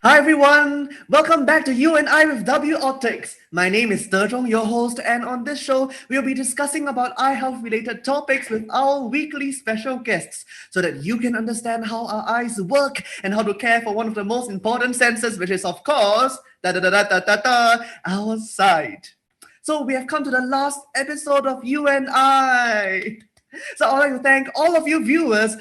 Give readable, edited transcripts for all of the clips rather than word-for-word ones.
Hi everyone, welcome back to You and I with W Optics. My name is Zhong, your host, and on this show, we'll be discussing about eye health related topics with our weekly special guests so that you can understand how our eyes work and how to care for one of the most important senses, which is, of course, our sight. So we have come to the last episode of You and I. So I'd like to thank all of you viewers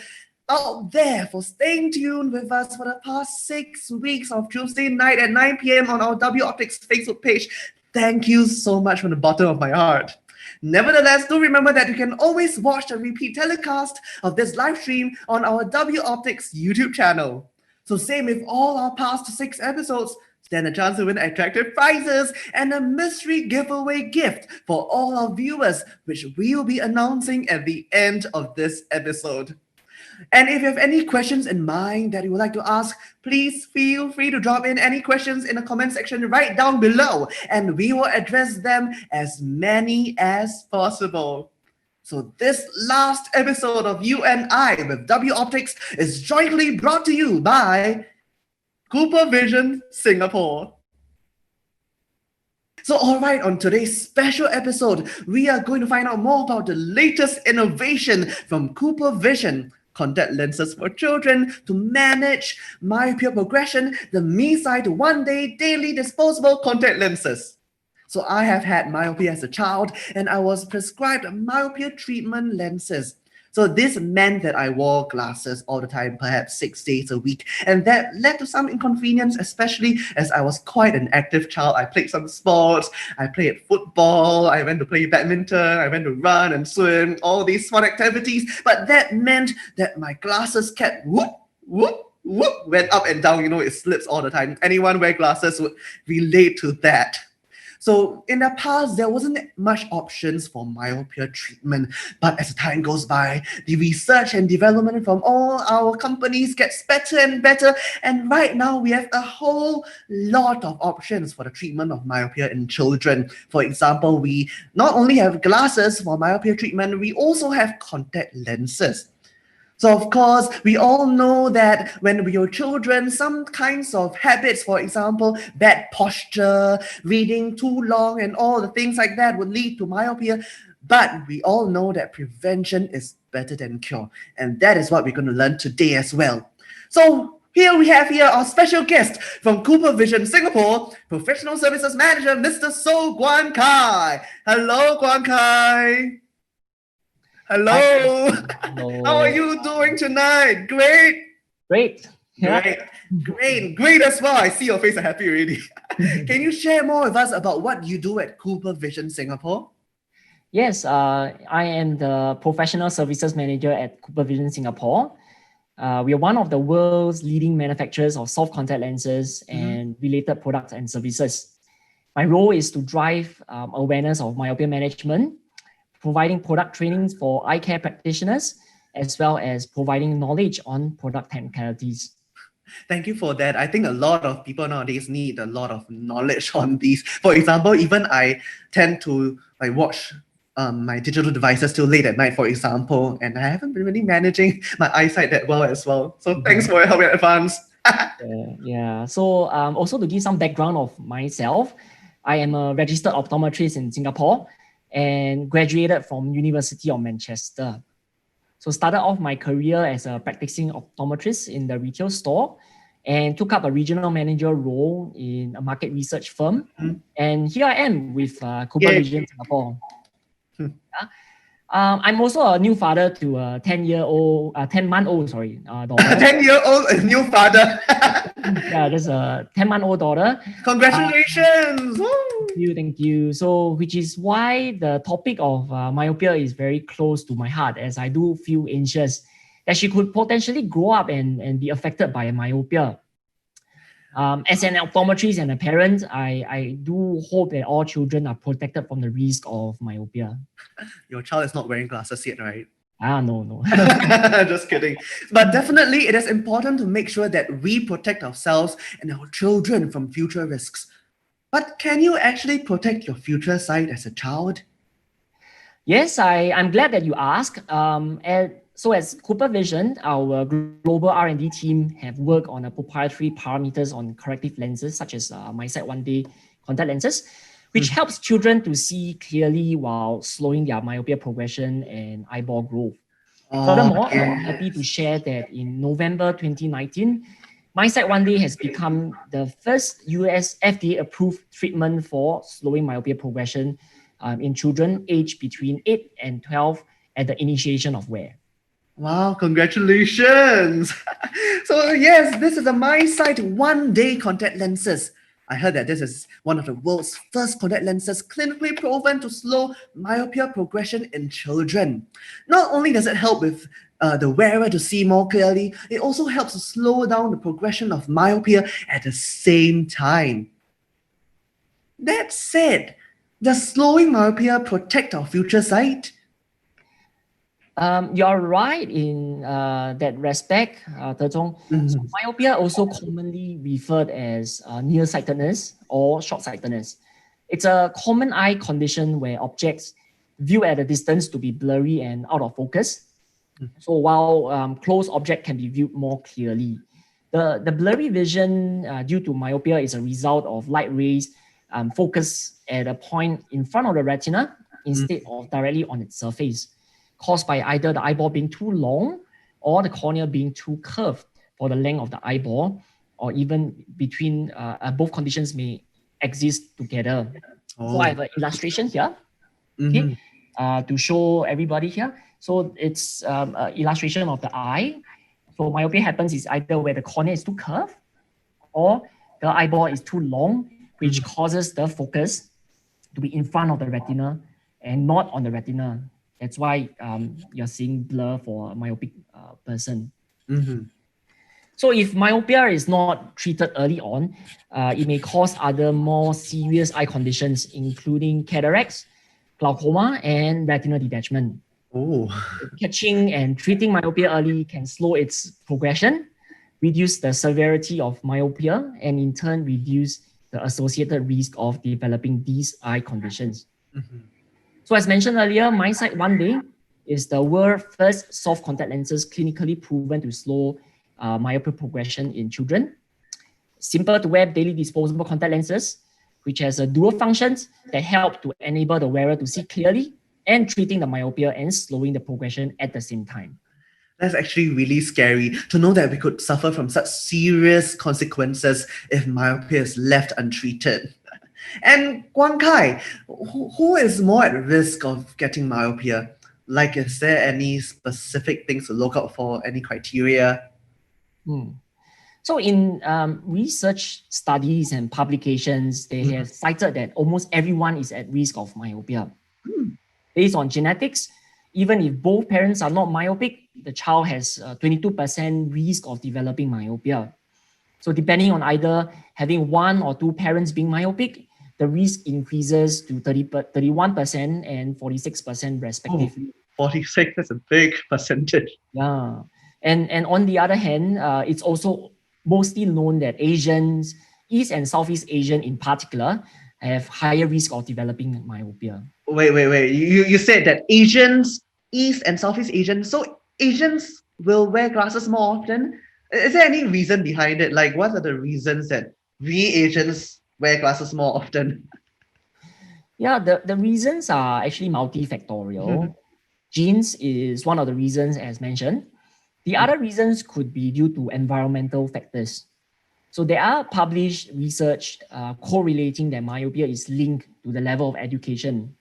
out there for staying tuned with us for the past 6 weeks of Tuesday night at 9 p.m. on our W Optics Facebook page. Thank you so much from the bottom of my heart. Nevertheless, do remember that you can always watch the repeat telecast of this live stream on our W Optics YouTube channel. So same with all our past 6 episodes, stand a chance to win attractive prizes and a mystery giveaway gift for all our viewers, which we'll be announcing at the end of this episode. And if you have any questions in mind that you would like to ask, please feel free to drop in any questions in the comment section right down below, and we will address them as many as possible. So this last episode of You and I with W Optics is jointly brought to you by CooperVision Singapore. So, all right, on today's special episode, we are going to find out more about the latest innovation from CooperVision, contact lenses for children to manage myopia progression, the MiSight one-day daily disposable contact lenses. So I have had myopia as a child, and I was prescribed myopia treatment lenses. So this meant that I wore glasses all the time, perhaps 6 days a week, and that led to some inconvenience, especially as I was quite an active child. I played some sports, I played football, I went to play badminton, I went to run and swim, all these fun activities, but that meant that my glasses kept whoop, went up and down, it slips all the time. Anyone wear glasses would relate to that. So in the past, there wasn't much options for myopia treatment, but as time goes by, the research and development from all our companies gets better and better, and right now we have a whole lot of options for the treatment of myopia in children. For example, we not only have glasses for myopia treatment, we also have contact lenses. So, of course, we all know that when we are children, some kinds of habits, for example, bad posture, reading too long, and all the things like that would lead to myopia. But we all know that prevention is better than cure. And that is what we're going to learn today as well. So, here we have our special guest from CooperVision Singapore, Professional Services Manager, Mr. Soh Guan Kai. Hello, Guan Kai. Hello. Hello. How are you doing tonight? Great. Great. Yeah. Great as well. I see your face are happy already. Can you share more with us about what you do at CooperVision Singapore? Yes, I am the Professional Services Manager at CooperVision Singapore. We are one of the world's leading manufacturers of soft contact lenses and related products and services. My role is to drive awareness of myopia management, providing product trainings for eye care practitioners, as well as providing knowledge on product technicalities. Thank you for that. I think a lot of people nowadays need a lot of knowledge on these. For example, even I tend to watch my digital devices till late at night, for example, and I haven't been really managing my eyesight that well as well. So thanks for your help in advance. So also to give some background of myself, I am a registered optometrist in Singapore and graduated from University of Manchester. So started off my career as a practicing optometrist in the retail store and took up a regional manager role in a market research firm. And here I am with CooperVision Singapore. I'm also a new father to a 10-month-old daughter. 10-year-old new father. Yeah, just a 10-month-old daughter. Congratulations! Thank you. So, which is why the topic of myopia is very close to my heart, as I do feel anxious that she could potentially grow up and be affected by myopia. As an optometrist and a parent, I do hope that all children are protected from the risk of myopia. Your child is not wearing glasses yet, right? No. Just kidding. But definitely, it is important to make sure that we protect ourselves and our children from future risks. But can you actually protect your future sight as a child? Yes, I'm glad that you asked. So as CooperVision, our global R&D team have worked on a proprietary parameters on corrective lenses such as MiSight one-day contact lenses, which helps children to see clearly while slowing their myopia progression and eyeball growth. Furthermore, I'm happy to share that in November 2019, MiSight one day has become the first US FDA-approved treatment for slowing myopia progression in children aged between 8 and 12 at the initiation of wear. Wow, congratulations! So yes, this is a MiSight one-day contact lenses. I heard that this is one of the world's first contact lenses clinically proven to slow myopia progression in children. Not only does it help with the wearer to see more clearly, it also helps to slow down the progression of myopia at the same time. That said, does slowing myopia protect our future sight? You're right in that respect, Tezong. So myopia also commonly referred as nearsightedness or short-sightedness. It's a common eye condition where objects view at a distance to be blurry and out of focus. So while close object can be viewed more clearly, the blurry vision due to myopia is a result of light rays focused at a point in front of the retina instead of directly on its surface, caused by either the eyeball being too long or the cornea being too curved for the length of the eyeball, or even between both conditions may exist together. So I have an illustration here, okay, to show everybody here. So it's an illustration of the eye. So myopia happens is either where the cornea is too curved or the eyeball is too long, which causes the focus to be in front of the retina and not on the retina. That's why you're seeing blur for a myopic person. So if myopia is not treated early on, it may cause other more serious eye conditions, including cataracts, glaucoma, and retinal detachment. Catching and treating myopia early can slow its progression, reduce the severity of myopia, and in turn reduce the associated risk of developing these eye conditions. So as mentioned earlier, MiSight one day is the world's first soft contact lenses clinically proven to slow myopia progression in children. Simple to wear daily disposable contact lenses, which has a dual functions that help to enable the wearer to see clearly and treating the myopia and slowing the progression at the same time. That's actually really scary to know that we could suffer from such serious consequences if myopia is left untreated. And Guan Kai, who is more at risk of getting myopia? Like, is there any specific things to look out for, any criteria? So in research studies and publications, they have cited that almost everyone is at risk of myopia. Based on genetics, even if both parents are not myopic, the child has a 22% risk of developing myopia. So depending on either having one or two parents being myopic, the risk increases to 31% and 46% respectively. 46, that's a big percentage. Yeah. And on the other hand, it's also mostly known that Asians, East and Southeast Asian in particular, have higher risk of developing myopia. Wait. You said that Asians, East and Southeast Asian, so Asians will wear glasses more often? Is there any reason behind it? Like, what are the reasons that we Asians wear glasses more often? Yeah, the reasons are actually multifactorial. Genes is one of the reasons, as mentioned. The other reasons could be due to environmental factors. So there are published research correlating that myopia is linked to the level of education.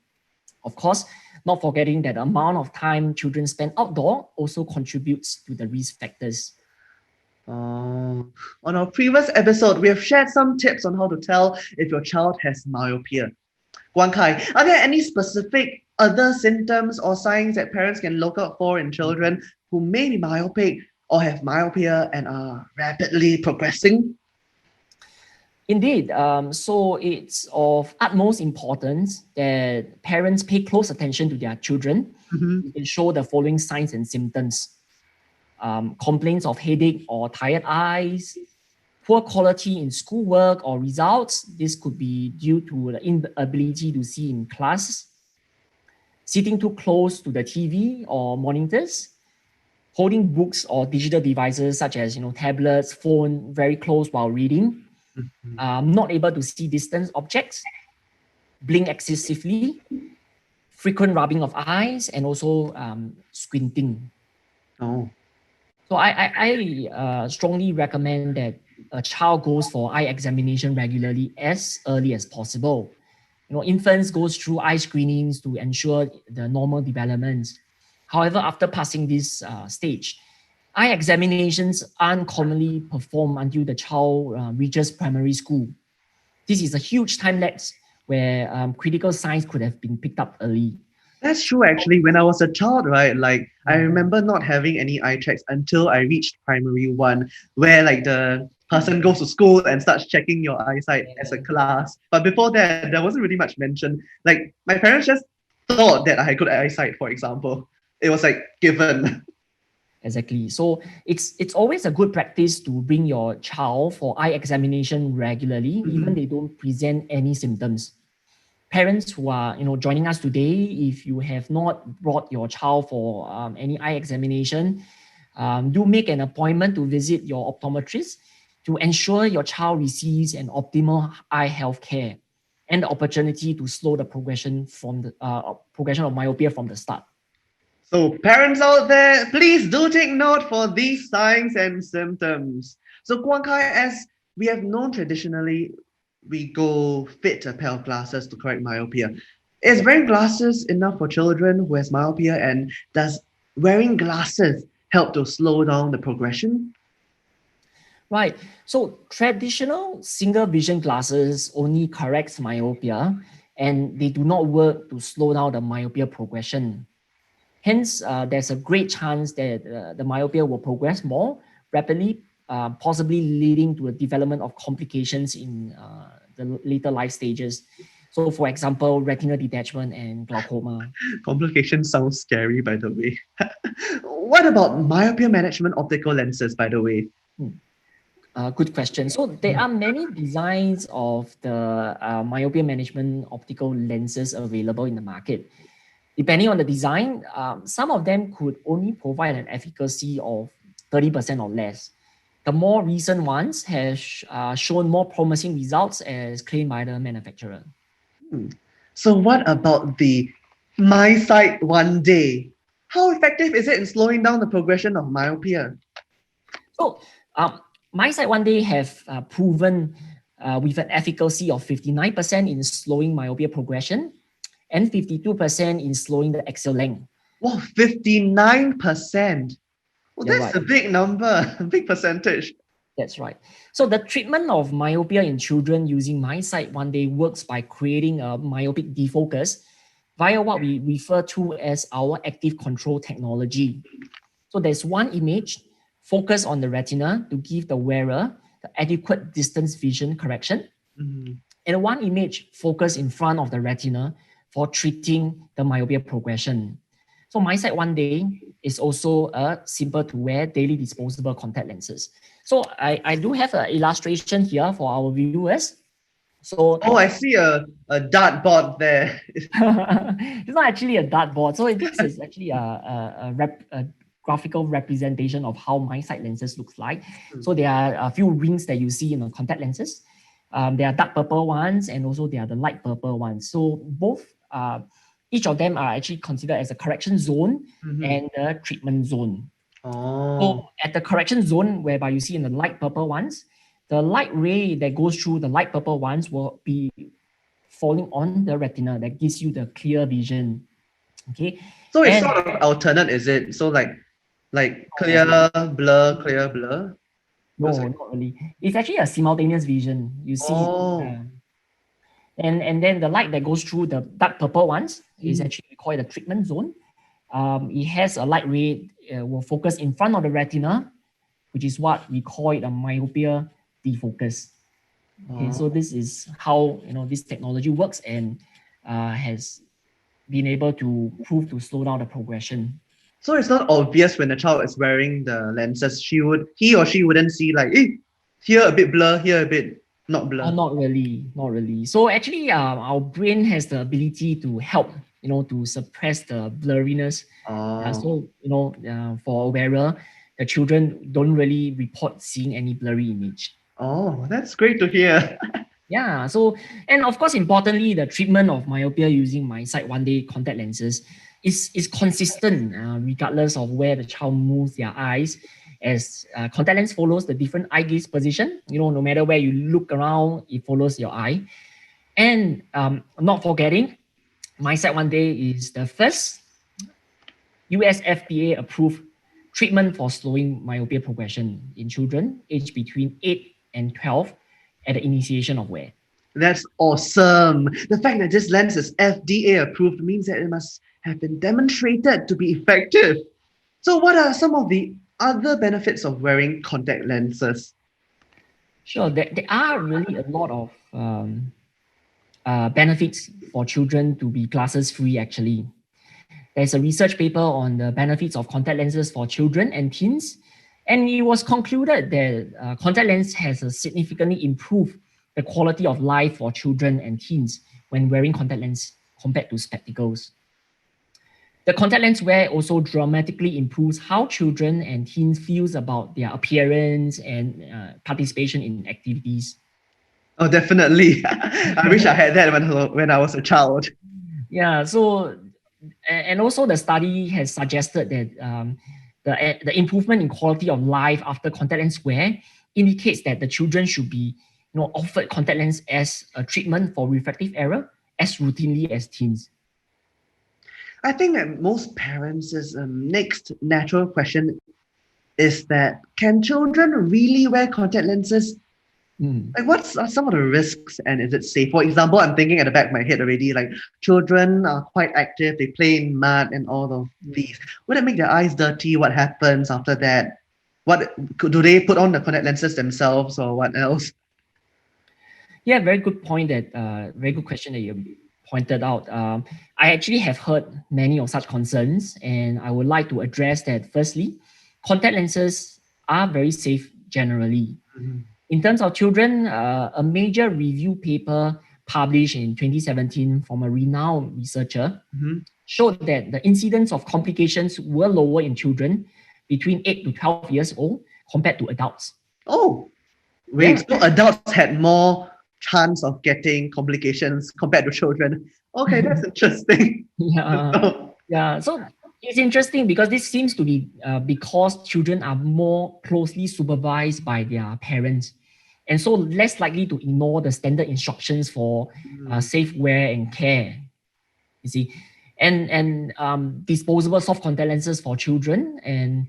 Of course, not forgetting that the amount of time children spend outdoor also contributes to the risk factors. On our previous episode, we have shared some tips on how to tell if your child has myopia. Guan Kai, are there any specific other symptoms or signs that parents can look out for in children who may be myopic or have myopia and are rapidly progressing? Indeed, so it's of utmost importance that parents pay close attention to their children and show the following signs and symptoms. Complaints of headache or tired eyes, poor quality in schoolwork or results. This could be due to the inability to see in class, sitting too close to the TV or monitors, holding books or digital devices such as tablets, phone very close while reading, not able to see distant objects, blink excessively, frequent rubbing of eyes, and also squinting. Oh. So I strongly recommend that a child goes for eye examination regularly as early as possible. Infants goes through eye screenings to ensure the normal developments. However, after passing this stage, eye examinations aren't commonly performed until the child reaches primary school. This is a huge time lapse where critical signs could have been picked up early. That's true, actually. When I was a child, right, like I remember not having any eye checks until I reached primary one, where like the person goes to school and starts checking your eyesight as a class. But before that, there wasn't really much mention. Like my parents just thought that I had good eyesight, for example. It was like given. Exactly. So it's always a good practice to bring your child for eye examination regularly, even they don't present any symptoms. Parents who are joining us today, if you have not brought your child for any eye examination, do make an appointment to visit your optometrist to ensure your child receives an optimal eye health care and the opportunity to slow the progression from the progression of myopia from the start. So parents out there, please do take note for these signs and symptoms. So Guan Kai, as we have known traditionally, we go fit a pair of glasses to correct myopia. Is wearing glasses enough for children who has myopia, and does wearing glasses help to slow down the progression? Right. So traditional single vision glasses only corrects myopia and they do not work to slow down the myopia progression. Hence, there's a great chance that the myopia will progress more rapidly, possibly leading to a development of complications in the later life stages. So, for example, retinal detachment and glaucoma. Complication sounds scary, by the way. What about myopia management optical lenses, by the way? Good question. So there are many designs of the myopia management optical lenses available in the market. Depending on the design, some of them could only provide an efficacy of 30% or less. The more recent ones have shown more promising results as claimed by the manufacturer. So what about the MiSight one day? How effective is it in slowing down the progression of myopia? So MiSight one day have proven with an efficacy of 59% in slowing myopia progression and 52% in slowing the axial length. Wow, 59%. Well, You're that's right. a big number, a big percentage. That's right. So the treatment of myopia in children using MiSight one day works by creating a myopic defocus via what we refer to as our active control technology. So there's one image focused on the retina to give the wearer the adequate distance vision correction, and one image focused in front of the retina for treating the myopia progression. So MiSight one day is also a simple to wear daily disposable contact lenses. So I do have an illustration here for our viewers. So Oh, I see a dartboard there. it's not actually a dartboard. So this is actually a graphical representation of how MiSight lenses looks like. So there are a few rings that you see in the contact lenses. There are dark purple ones and also there are the light purple ones. So both each of them are actually considered as a correction zone and a treatment zone. Oh. So at the correction zone, whereby you see in the light purple ones, the light ray that goes through the light purple ones will be falling on the retina that gives you the clear vision. Okay. So it's sort of alternate, is it? So like clear, blur, clear, blur? No, not really. It's actually a simultaneous vision. You see, and then the light that goes through the dark purple ones is actually called the treatment zone. It has a light ray will focus in front of the retina, which is what we call it a myopia defocus. Okay, so this is how this technology works and has been able to prove to slow down the progression. So it's not obvious when the child is wearing the lenses. He or she wouldn't see like, here a bit blur, here a bit not blur. Not really. So actually, our brain has the ability to help to suppress the blurriness. Oh, For a wearer, the children don't really report seeing any blurry image. oh, that's great to hear. Yeah, so, and of course, importantly, the treatment of myopia using MiSight one-day contact lenses is consistent regardless of where the child moves their eyes, as contact lens follows the different eye gaze position. No matter where you look around, it follows your eye. And not forgetting, MiSight one day is the first US FDA-approved treatment for slowing myopia progression in children aged between 8 and 12 at the initiation of wear. That's awesome. The fact that this lens is FDA approved means that it must have been demonstrated to be effective. So, what are some of the other benefits of wearing contact lenses? Sure, there are really a lot of benefits for children to be glasses free actually. There's a research paper on the benefits of contact lenses for children and teens, and it was concluded that contact lens has significantly improved the quality of life for children and teens when wearing contact lens compared to spectacles. The contact lens wear also dramatically improves how children and teens feels about their appearance and participation in activities. Oh, definitely. I wish I had that when I was a child. Yeah, so, and also the study has suggested that the improvement in quality of life after contact lens wear indicates that the children should be offered contact lens as a treatment for refractive error as routinely as teens. I think that most parents' next natural question is that can children really wear contact lenses? Like, what's some of the risks and is it safe? For example, I'm thinking at the back of my head already, like children are quite active, they play in mud and all of these. Would it make their eyes dirty? What happens after that? What do they put on the contact lenses themselves or what else? Yeah, very good point. Very good question that you pointed out. I actually have heard many of such concerns, and I would like to address that. Firstly, contact lenses are very safe generally. In terms of children, a major review paper published in 2017 from a renowned researcher showed that the incidence of complications were lower in children between 8 to 12 years old compared to adults. Oh, wait, so adults had more chance of getting complications compared to children. Okay, that's interesting. Yeah. So it's interesting because this seems to be because children are more closely supervised by their parents, and so less likely to ignore the standard instructions for safe wear and care. You see, and disposable soft contact lenses for children and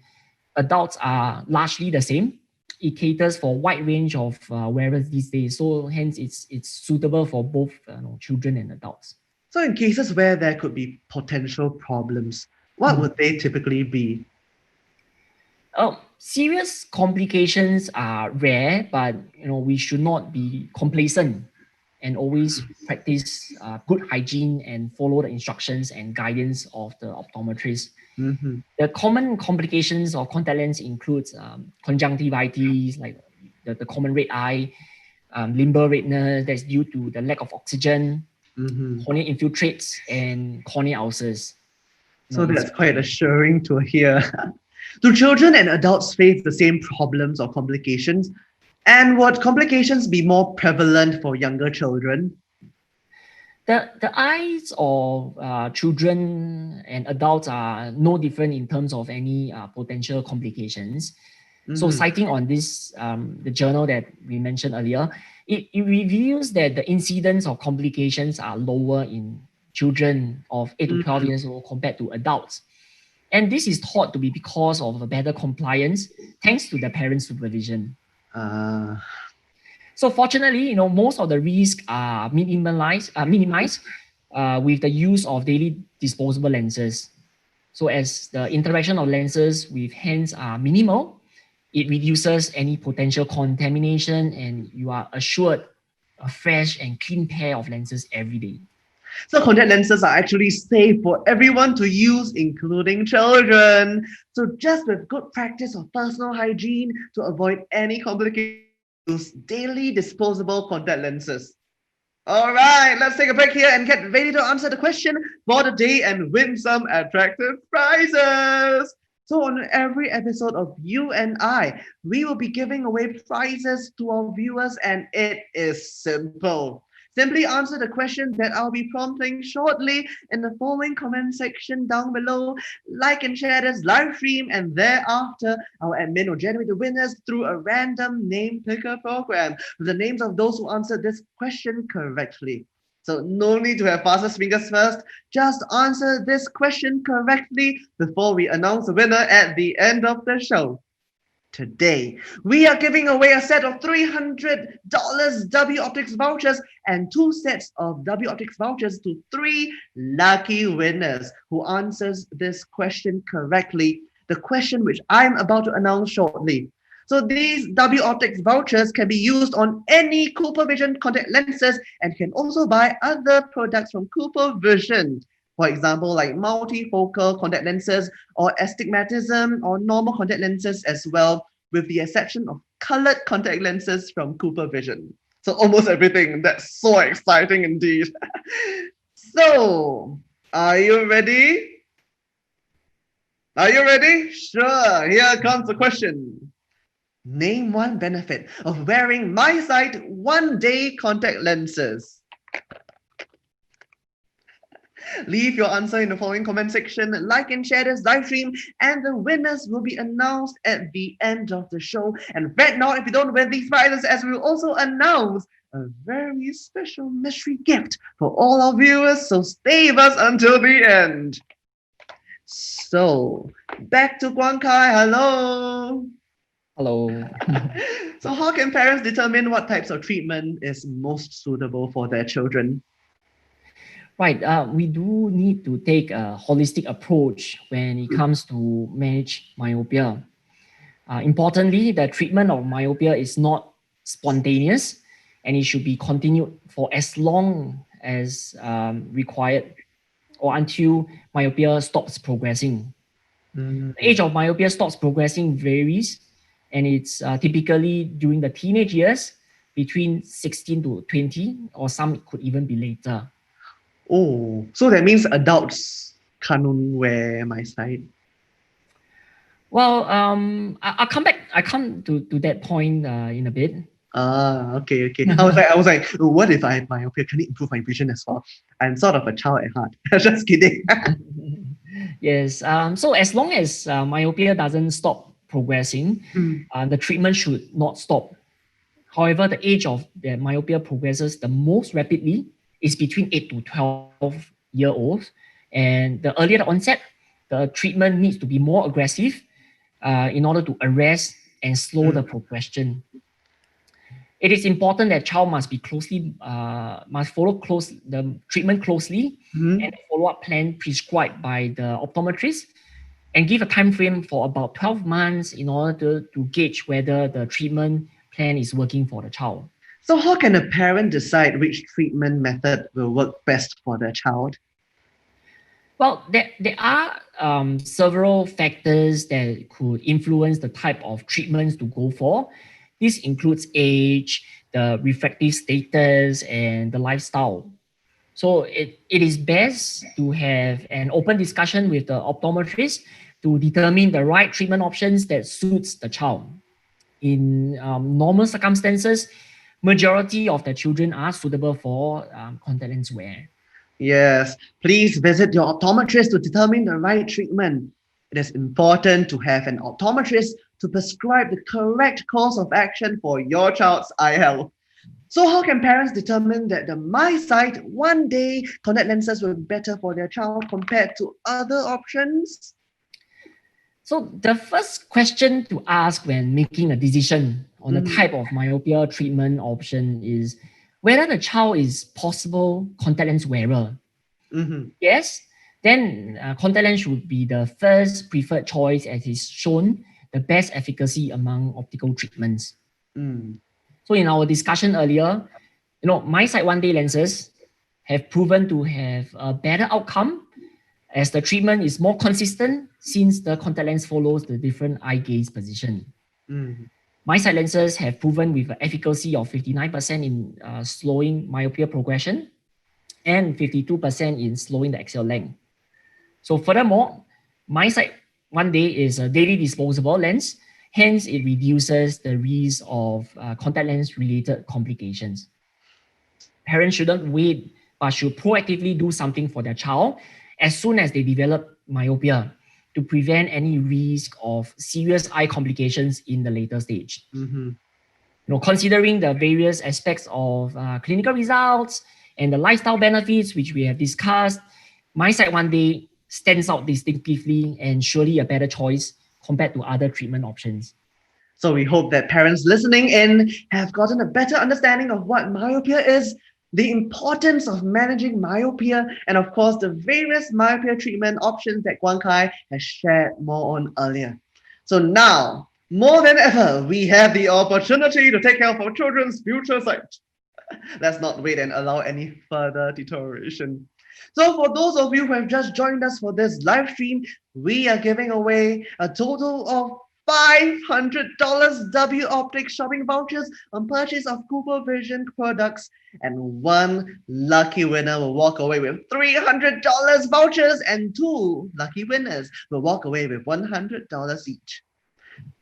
adults are largely the same. It caters for a wide range of wearers these days, so hence it's suitable for both children and adults. So in cases where there could be potential problems, what would they typically be? Serious complications are rare, but we should not be complacent and always practice good hygiene and follow the instructions and guidance of the optometrist. The common complications of contact lens includes conjunctivitis, like the common red eye, limbal redness that's due to the lack of oxygen, cornea infiltrates, and cornea ulcers. So that's quite assuring to hear. Do children and adults face the same problems or complications? And would complications be more prevalent for younger children? The eyes of children and adults are no different in terms of any potential complications. So citing on this, the journal that we mentioned earlier, it reveals that the incidence of complications are lower in children of 8 to 12 years old compared to adults. And this is thought to be because of a better compliance thanks to the parents' supervision. So fortunately, most of the risks are minimized with the use of daily disposable lenses. So as the interaction of lenses with hands are minimal, it reduces any potential contamination and you are assured a fresh and clean pair of lenses every day. So contact lenses are actually safe for everyone to use, including children. So just with good practice of personal hygiene to avoid any complications, use daily disposable contact lenses. All right, let's take a break here and get ready to answer the question for the day and win some attractive prizes. So on every episode of You and I, we will be giving away prizes to our viewers, and it is simple. Simply answer the questions that I'll be prompting shortly in the following comment section down below. Like and share this live stream, and thereafter, our admin will generate the winners through a random name picker program with the names of those who answered this question correctly. So no need to have fastest fingers first. Just answer this question correctly before we announce the winner at the end of the show. Today, we are giving away a set of $300 W Optics vouchers and 2 sets of W Optics vouchers to 3 lucky winners who answers this question correctly, the question which I'm about to announce shortly. So these W Optics vouchers can be used on any CooperVision contact lenses and can also buy other products from CooperVision. For example, like multifocal contact lenses or astigmatism or normal contact lenses as well, with the exception of colored contact lenses from CooperVision. So almost everything. That's so exciting indeed. So, are you ready? Are you ready? Sure, here comes the question. Name one benefit of wearing MiSight one-day contact lenses. Leave your answer in the following comment section, like and share this live stream, and the winners will be announced at the end of the show. And right now, if you don't win these prizes, as we will also announce a very special mystery gift for all our viewers, so stay with us until the end. So, back to Guan Kai, hello! Hello. So how can parents determine what types of treatment is most suitable for their children? Right, we do need to take a holistic approach when it comes to manage myopia. Importantly, the treatment of myopia is not spontaneous, and it should be continued for as long as required or until myopia stops progressing. The age of myopia stops progressing varies, and it's typically during the teenage years, between 16 to 20, or some could even be later. Oh, so that means adults can't wear MiSight. Well, I'll come back. I come to that point in a bit. Okay. I was like, what if I have myopia? Can it improve my vision as well? I'm sort of a child at heart. Just kidding. Yes. So as long as myopia doesn't stop progressing, the treatment should not stop. However, the age of the myopia progresses the most rapidly is between 8 to 12-year-olds. And the earlier the onset, the treatment needs to be more aggressive in order to arrest and slow the progression. It is important that child must be must follow the treatment closely and follow-up plan prescribed by the optometrist, and give a time frame for about 12 months in order to gauge whether the treatment plan is working for the child. So how can a parent decide which treatment method will work best for their child? Well, there are several factors that could influence the type of treatments to go for. This includes age, the refractive status, and the lifestyle. So it is best to have an open discussion with the optometrist to determine the right treatment options that suits the child. In normal circumstances, majority of the children are suitable for contact lens wear. Yes, please visit your optometrist to determine the right treatment. It is important to have an optometrist to prescribe the correct course of action for your child's eye health. So how can parents determine that the MiSight one-day contact lenses will be better for their child compared to other options? So the first question to ask when making a decision on the type of myopia treatment option is whether the child is possible contact lens wearer. Yes, then contact lens should be the first preferred choice, as is shown the best efficacy among optical treatments. So in our discussion earlier, MiSight one-day lenses have proven to have a better outcome as the treatment is more consistent since the contact lens follows the different eye gaze position. MiSight lenses have proven with an efficacy of 59% in slowing myopia progression and 52% in slowing the axial length. So furthermore, MiSight 1-day is a daily disposable lens, hence it reduces the risk of contact lens related complications. Parents shouldn't wait, but should proactively do something for their child as soon as they develop myopia to prevent any risk of serious eye complications in the later stage. Considering the various aspects of clinical results and the lifestyle benefits which we have discussed, MiSight 1-day stands out distinctively and surely a better choice compared to other treatment options. So we hope that parents listening in have gotten a better understanding of what myopia is, the importance of managing myopia, and of course the various myopia treatment options that Guan Kai has shared more on earlier. So now, more than ever, we have the opportunity to take care of our children's future sight. Let's not wait and allow any further deterioration. So for those of you who have just joined us for this live stream, we are giving away a total of $500 W Optics shopping vouchers on purchase of CooperVision products, and one lucky winner will walk away with $300 vouchers, and two lucky winners will walk away with $100 each.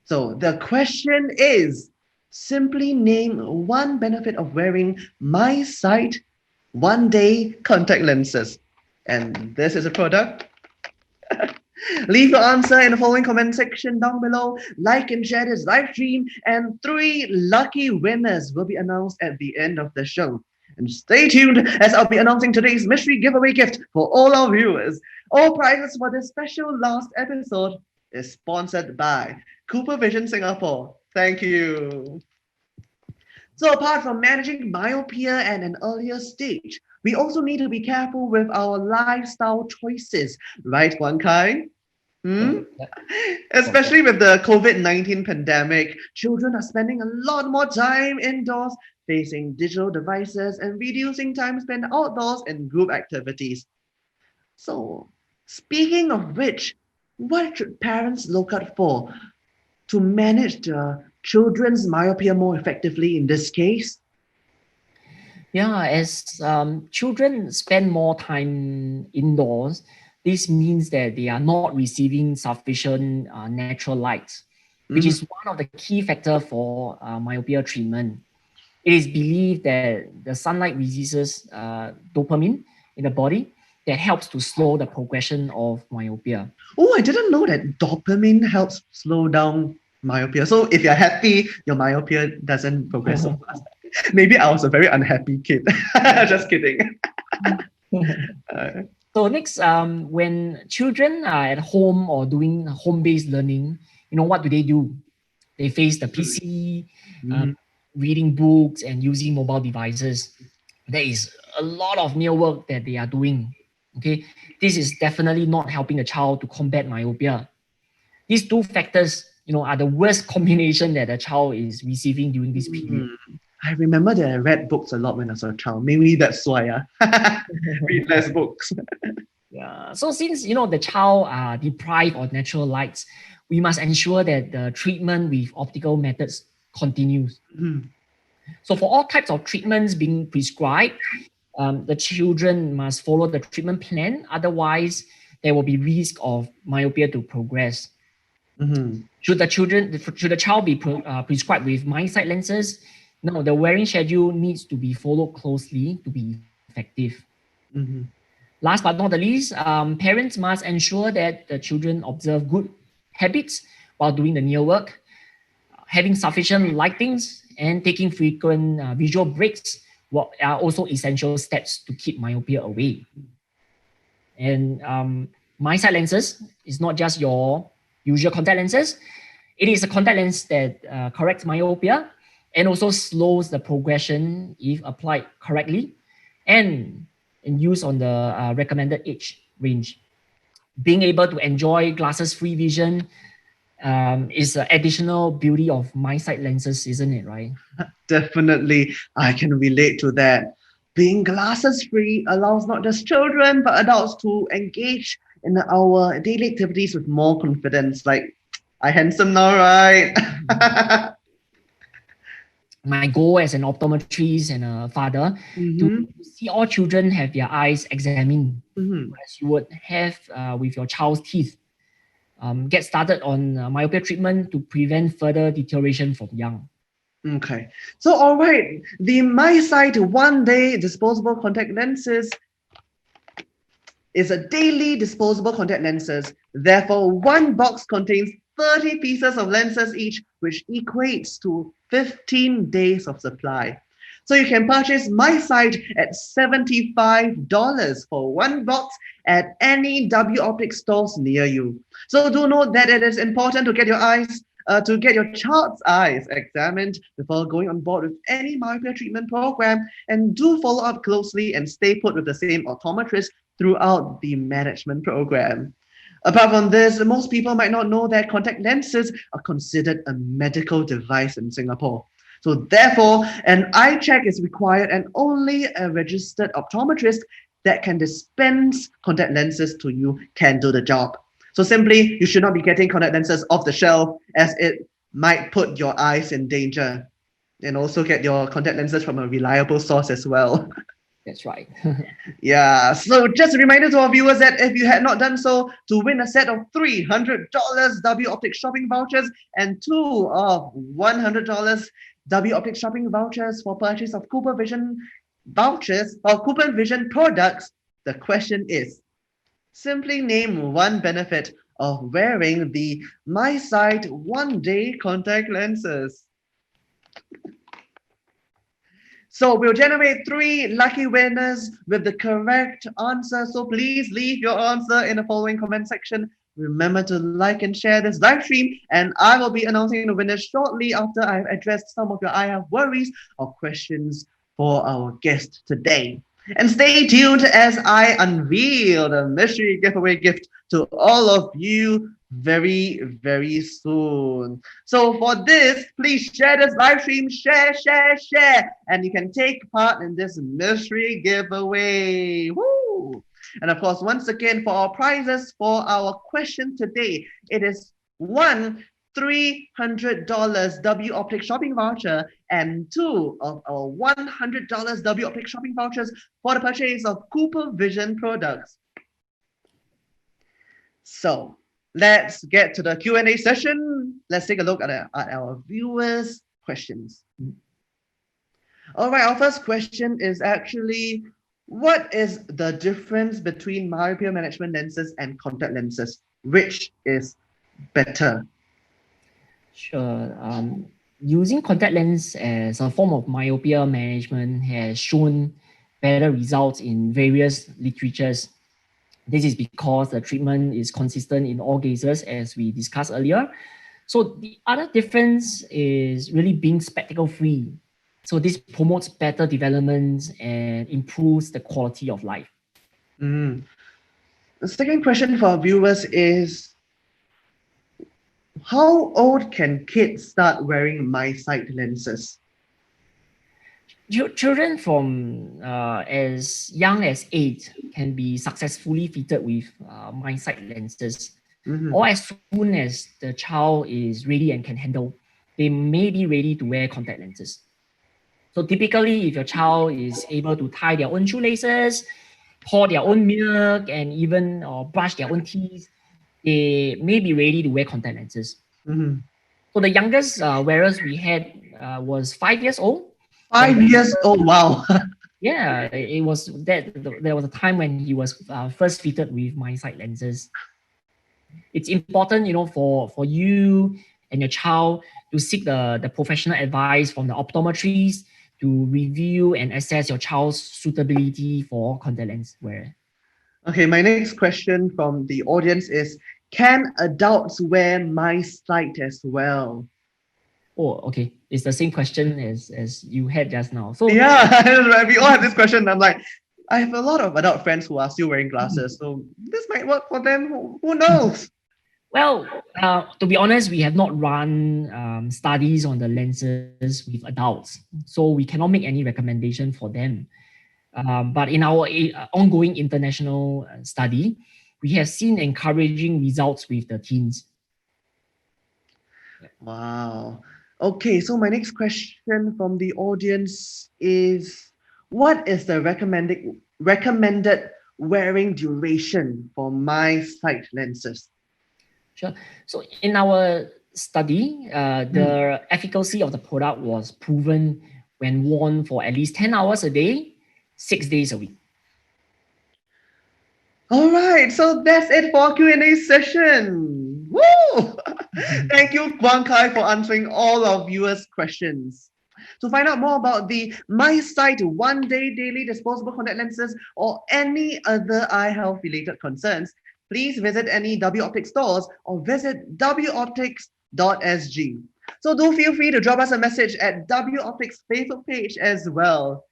So the question is, simply name one benefit of wearing MiSight 1-day contact lenses. And this is a product. Leave your answer in the following comment section down below. Like and share this live stream, and 3 lucky winners will be announced at the end of the show. And stay tuned as I'll be announcing today's mystery giveaway gift for all our viewers. All prizes for this special last episode is sponsored by CooperVision Singapore. Thank you. So apart from managing myopia at an earlier stage, we also need to be careful with our lifestyle choices, right, Guan Kai? Especially with the COVID-19 pandemic, children are spending a lot more time indoors, facing digital devices and reducing time spent outdoors in group activities. So, speaking of which, what should parents look out for to manage the children's myopia more effectively in this case? Yeah, as children spend more time indoors, this means that they are not receiving sufficient natural light, which is one of the key factors for myopia treatment. It is believed that the sunlight releases dopamine in the body that helps to slow the progression of myopia. Oh, I didn't know that dopamine helps slow down myopia. So if you're happy, your myopia doesn't progress so fast. Maybe I was a very unhappy kid. Just kidding. So next, when children are at home or doing home-based learning, what do? They face the PC, reading books and using mobile devices. There is a lot of new work that they are doing. Okay, this is definitely not helping the child to combat myopia. These two factors, are the worst combination that a child is receiving during this period. I remember that I read books a lot when I was a child. Maybe that's why I read less books. Yeah. So since the child are deprived of natural lights, we must ensure that the treatment with optical methods continues. So for all types of treatments being prescribed, the children must follow the treatment plan. Otherwise, there will be risk of myopia to progress. Should the child be prescribed with MiSight lenses? No, the wearing schedule needs to be followed closely to be effective. Last but not the least, parents must ensure that the children observe good habits while doing the near work. Having sufficient lightings and taking frequent visual breaks are also essential steps to keep myopia away. And MiSight lenses is not just your usual contact lenses. It is a contact lens that corrects myopia and also slows the progression if applied correctly and used on the recommended age range. Being able to enjoy glasses-free vision is an additional beauty of MiSight lenses, isn't it, right? Definitely, I can relate to that. Being glasses-free allows not just children, but adults to engage in our daily activities with more confidence. Like, I handsome now, right? my goal as an optometrist and a father to see all children have their eyes examined as you would have with your child's teeth. Get started on myopia treatment to prevent further deterioration from young. Okay. So, all right, the MiSight one-day disposable contact lenses is a daily disposable contact lenses. Therefore, one box contains 30 pieces of lenses each, which equates to 15 days of supply. So you can purchase MiSight at $75 for one box at any W Optics stores near you. So do note that it is important to get your child's eyes examined before going on board with any myopia treatment program, and do follow up closely and stay put with the same optometrist throughout the management program. Apart from this, most people might not know that contact lenses are considered a medical device in Singapore. So therefore, an eye check is required, and only a registered optometrist that can dispense contact lenses to you can do the job. So simply, you should not be getting contact lenses off the shelf, as it might put your eyes in danger. And also get your contact lenses from a reliable source as well. That's right. Yeah, so just a reminder to our viewers that if you had not done so, to win a set of $300 W Optics shopping vouchers and two of $100 W Optics shopping vouchers for purchase of CooperVision vouchers or CooperVision products, the question is, simply name one benefit of wearing the MiSight one-day contact lenses. So we'll generate 3 lucky winners with the correct answer. So please leave your answer in the following comment section. Remember to like and share this live stream, and I will be announcing the winners shortly after I've addressed some of your eye health worries or questions for our guest today. And stay tuned as I unveil the mystery giveaway gift to all of you very, very soon. So for this, please share this live stream, share, and you can take part in this mystery giveaway. Woo! And of course, once again, for our prizes for our question today, it is one $300 W Optics shopping voucher and two of our $100 W Optics shopping vouchers for the purchase of CooperVision products. So let's get to the Q&A session. Let's take a look at our viewers' questions. All right, our first question is actually, what is the difference between myopia management lenses and contact lenses? Which is better? Sure. Using contact lens as a form of myopia management has shown better results in various literatures. This is because the treatment is consistent in all cases, as we discussed earlier. So the other difference is really being spectacle-free. So this promotes better development and improves the quality of life. The second question for our viewers is, how old can kids start wearing MiSight lenses? Children from as young as 8 can be successfully fitted with MiSight lenses. Or as soon as the child is ready and can handle, they may be ready to wear contact lenses. So typically, if your child is able to tie their own shoelaces, pour their own milk, and even brush their own teeth, they may be ready to wear contact lenses. So the youngest wearers we had was 5 years old. 5 years old, wow. Yeah, it was that there was a time when he was first fitted with MiSight lenses. It's important, for you and your child to seek the professional advice from the optometrist to review and assess your child's suitability for contact lens wear. Okay, my next question from the audience is, can adults wear MiSight as well? Oh, okay. It's the same question as you had just now. So yeah, we all have this question. I'm like, I have a lot of adult friends who are still wearing glasses, so this might work for them. Who knows? Well, to be honest, we have not run studies on the lenses with adults, so we cannot make any recommendation for them. But in our ongoing international study, we have seen encouraging results with the teens. Wow. Okay, so my next question from the audience is, what is the recommended wearing duration for MiSight lenses? Sure. So in our study, the efficacy of the product was proven when worn for at least 10 hours a day, 6 days a week. All right, so that's it for our Q&A session. Woo! Thank you, Guan Kai, for answering all of viewers' questions. To find out more about the MiSight one-day daily disposable contact lenses or any other eye health related concerns, please visit any W Optics stores or visit woptics.sg. So do feel free to drop us a message at W Optics Facebook page as well.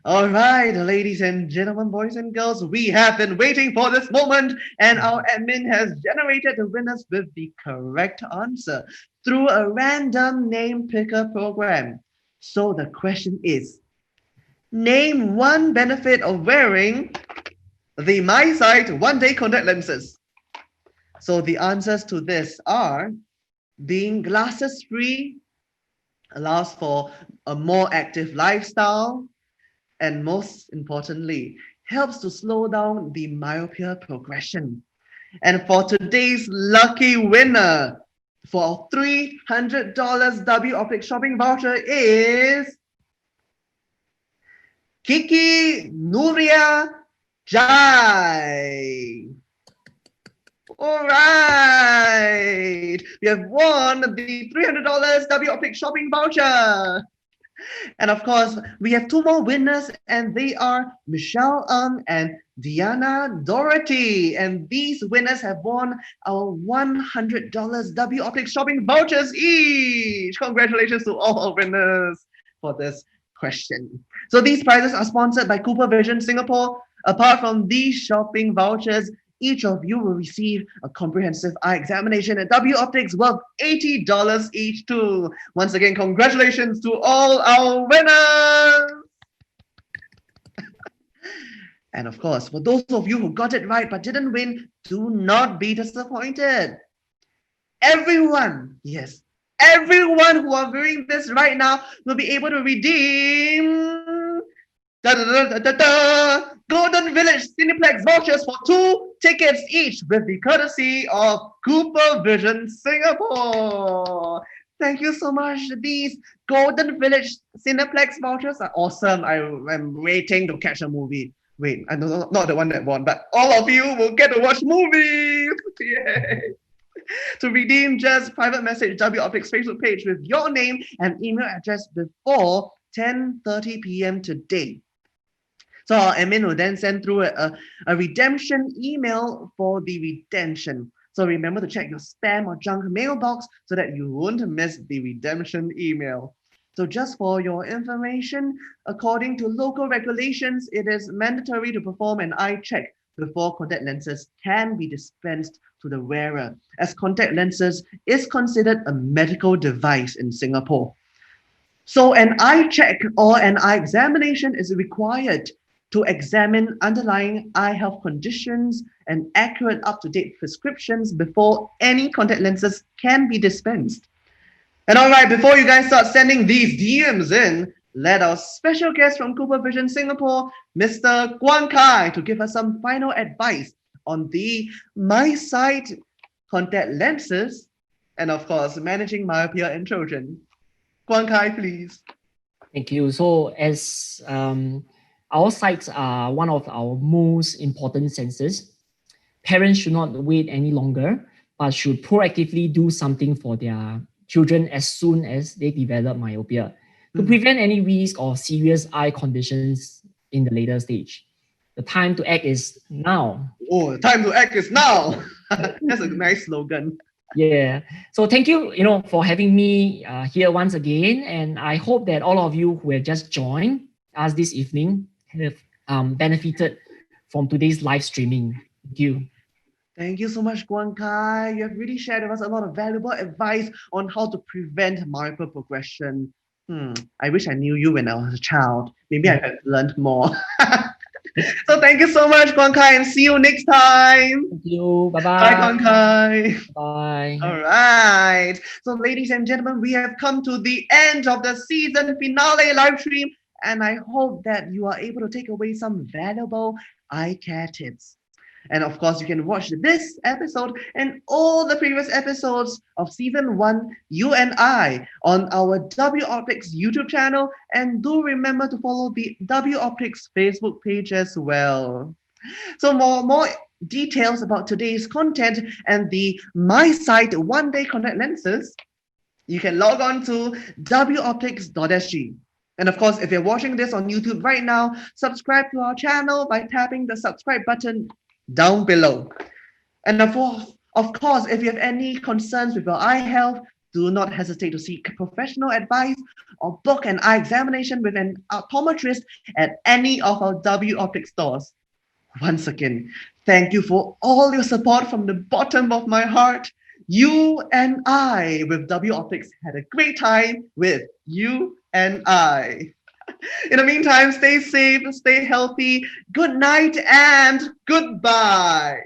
All right, ladies and gentlemen, boys and girls, we have been waiting for this moment, and our admin has generated the winners with the correct answer through a random name picker program. So the question is, name one benefit of wearing the MiSight one-day contact lenses. So the answers to this are being glasses-free, allows for a more active lifestyle, and most importantly, helps to slow down the myopia progression. And for today's lucky winner, for $300 W Optics shopping voucher is Kiki Nuria Jai. All right, we have won the $300 W Optics shopping voucher. And of course, we have two more winners, and they are Michelle Ng and Diana Dorothy. And these winners have won our $100 W Optics shopping vouchers each. Congratulations to all our winners for this question. So these prizes are sponsored by CooperVision Singapore. Apart from these shopping vouchers, each of you will receive a comprehensive eye examination at W Optics worth $80 each too. Once again, congratulations to all our winners! And of course, for those of you who got it right but didn't win, do not be disappointed. Everyone, yes, everyone who are viewing this right now will be able to redeem Golden Village Cineplex vouchers for 2 tickets each with the courtesy of CooperVision Singapore. Thank you so much. These Golden Village Cineplex vouchers are awesome. I am waiting to catch a movie. Wait, I know not the one that won, but all of you will get to watch movies. Yay! To redeem, just private message W Optics Facebook page with your name and email address before 10:30 p.m. today. So our admin will then send through a redemption email for the redemption. So remember to check your spam or junk mailbox so that you won't miss the redemption email. So just for your information, according to local regulations, it is mandatory to perform an eye check before contact lenses can be dispensed to the wearer, as contact lenses is considered a medical device in Singapore. So an eye check or an eye examination is required to examine underlying eye health conditions and accurate up-to-date prescriptions before any contact lenses can be dispensed. And all right, before you guys start sending these DMs in, let our special guest from CooperVision Singapore, Mr. Guan Kai, to give us some final advice on the MiSight contact lenses and of course, managing myopia in children. Guan Kai, please. Thank you. So as our sights are one of our most important senses, parents should not wait any longer, but should proactively do something for their children as soon as they develop myopia to prevent any risk of serious eye conditions in the later stage. The time to act is now. Oh, the time to act is now. That's a nice slogan. Yeah. So thank you, for having me here once again. And I hope that all of you who have just joined us this evening have benefited from today's live streaming. Thank you. Thank you so much, Guan Kai. You have really shared with us a lot of valuable advice on how to prevent myopia progression. I wish I knew you when I was a child. Maybe I had learned more. So thank you so much, Guan Kai, and see you next time. Thank you. Bye Bye, bye. Guan Kai. Bye. All right. So, ladies and gentlemen, we have come to the end of the season finale live stream, and I hope that you are able to take away some valuable eye care tips. And of course, you can watch this episode and all the previous episodes of season 1, You and I, on our W Optics YouTube channel. And do remember to follow the W Optics Facebook page as well. So more details about today's content and the MiSight one-day contact lenses, you can log on to woptics.sg. And of course, if you're watching this on YouTube right now, subscribe to our channel by tapping the subscribe button down below. And of course, if you have any concerns with your eye health, do not hesitate to seek professional advice or book an eye examination with an optometrist at any of our W Optics stores. Once again, thank you for all your support from the bottom of my heart. You and I with W Optics had a great time with you and I. In the meantime, stay safe, stay healthy. Good night and goodbye.